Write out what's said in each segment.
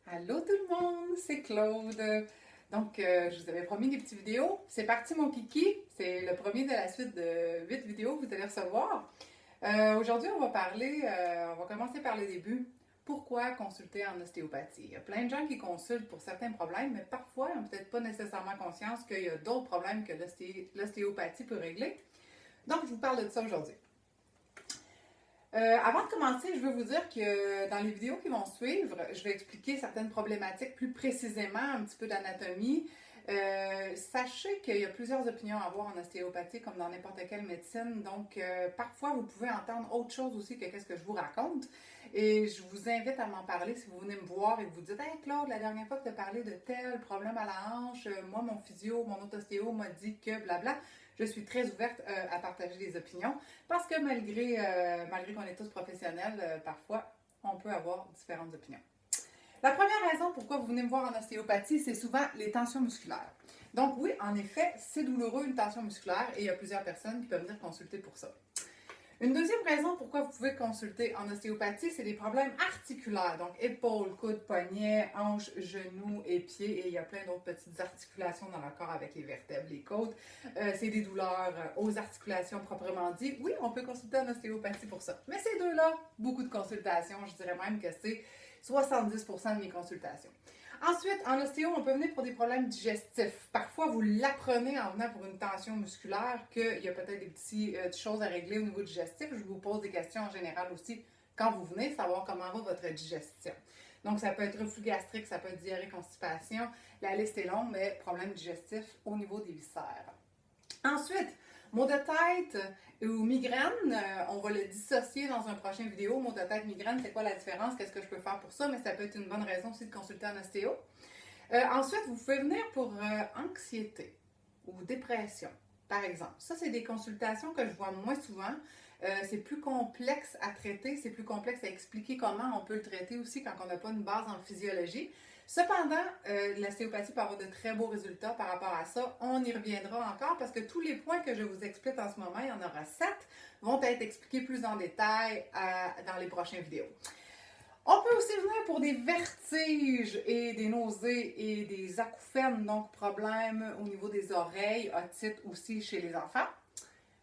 Allô tout le monde, c'est Claude. Donc, je vous avais promis des petites vidéos. C'est parti mon kiki. C'est le premier de la suite de 8 vidéos que vous allez recevoir. Aujourd'hui, on va commencer par le début. Pourquoi consulter en ostéopathie? Il y a plein de gens qui consultent pour certains problèmes, mais parfois, ils n'ont peut-être pas nécessairement conscience qu'il y a d'autres problèmes que l'ostéopathie peut régler. Donc, je vous parle de ça aujourd'hui. Avant de commencer, je veux vous dire que dans les vidéos qui vont suivre, je vais expliquer certaines problématiques plus précisément, un petit peu d'anatomie. Sachez qu'il y a plusieurs opinions à avoir en ostéopathie, comme dans n'importe quelle médecine. Donc, parfois, vous pouvez entendre autre chose aussi que qu'est-ce que je vous raconte. Et je vous invite à m'en parler si vous venez me voir et que vous dites « Hey Claude, la dernière fois que tu as parlé de tel problème à la hanche, moi, mon physio, mon autre ostéo m'a dit que blabla. » Je suis très ouverte à partager des opinions parce que malgré qu'on est tous professionnels, parfois, on peut avoir différentes opinions. La première raison pourquoi vous venez me voir en ostéopathie, c'est souvent les tensions musculaires. Donc oui, en effet, c'est douloureux une tension musculaire et il y a plusieurs personnes qui peuvent venir consulter pour ça. Une deuxième raison pourquoi vous pouvez consulter en ostéopathie, c'est des problèmes articulaires. Donc épaules, coudes, poignets, hanches, genoux et pieds. Et il y a plein d'autres petites articulations dans le corps avec les vertèbres, les côtes. C'est des douleurs aux articulations proprement dit. Oui, on peut consulter en ostéopathie pour ça. Mais ces deux-là, beaucoup de consultations. Je dirais même que c'est 70% de mes consultations. Ensuite, en ostéo, on peut venir pour des problèmes digestifs. Parfois, vous l'apprenez en venant pour une tension musculaire qu'il y a peut-être des petites choses à régler au niveau digestif. Je vous pose des questions en général aussi quand vous venez, savoir comment va votre digestion. Donc, ça peut être reflux gastrique, ça peut être diarrhée, constipation. La liste est longue, mais problème digestif au niveau des viscères. Ensuite, maux de tête ou migraine, on va le dissocier dans une prochaine vidéo. Maux de tête, migraine, c'est quoi la différence? Qu'est-ce que je peux faire pour ça? Mais ça peut être une bonne raison aussi de consulter un ostéo. Ensuite, vous pouvez venir pour anxiété ou dépression, par exemple. Ça, c'est des consultations que je vois moins souvent. C'est plus complexe à traiter, c'est plus complexe à expliquer comment on peut le traiter aussi quand on n'a pas une base en physiologie. Cependant, l'ostéopathie peut avoir de très beaux résultats par rapport à ça. On y reviendra encore parce que tous les points que je vous explique en ce moment, il y en aura 7, vont être expliqués plus en détail dans les prochaines vidéos. On peut aussi venir pour des vertiges et des nausées et des acouphènes, donc problèmes au niveau des oreilles, otite aussi chez les enfants.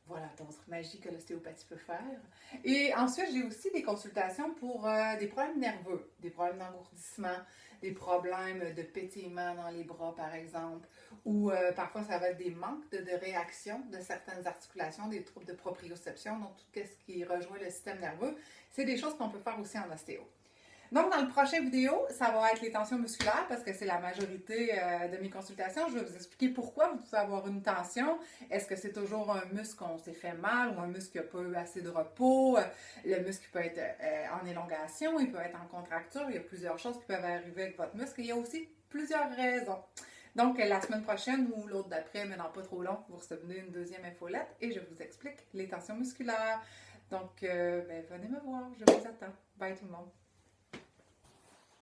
Voilà, d'autres magies que l'ostéopathie peut faire. Et ensuite, j'ai aussi des consultations pour des problèmes nerveux, des problèmes d'engourdissement, des problèmes de pétillement dans les bras, par exemple, ou parfois ça va être des manques de réaction de certaines articulations, des troubles de proprioception, donc tout ce qui rejoint le système nerveux. C'est des choses qu'on peut faire aussi en ostéo. Donc, dans la prochaine vidéo, ça va être les tensions musculaires parce que c'est la majorité de mes consultations. Je vais vous expliquer pourquoi vous pouvez avoir une tension. Est-ce que c'est toujours un muscle qu'on s'est fait mal ou un muscle qui n'a pas eu assez de repos? Le muscle peut être en élongation, il peut être en contracture. Il y a plusieurs choses qui peuvent arriver avec votre muscle. Il y a aussi plusieurs raisons. Donc, la semaine prochaine ou l'autre d'après, mais non pas trop long, vous recevez une deuxième infolette et je vous explique les tensions musculaires. Donc, venez me voir, je vous attends. Bye tout le monde.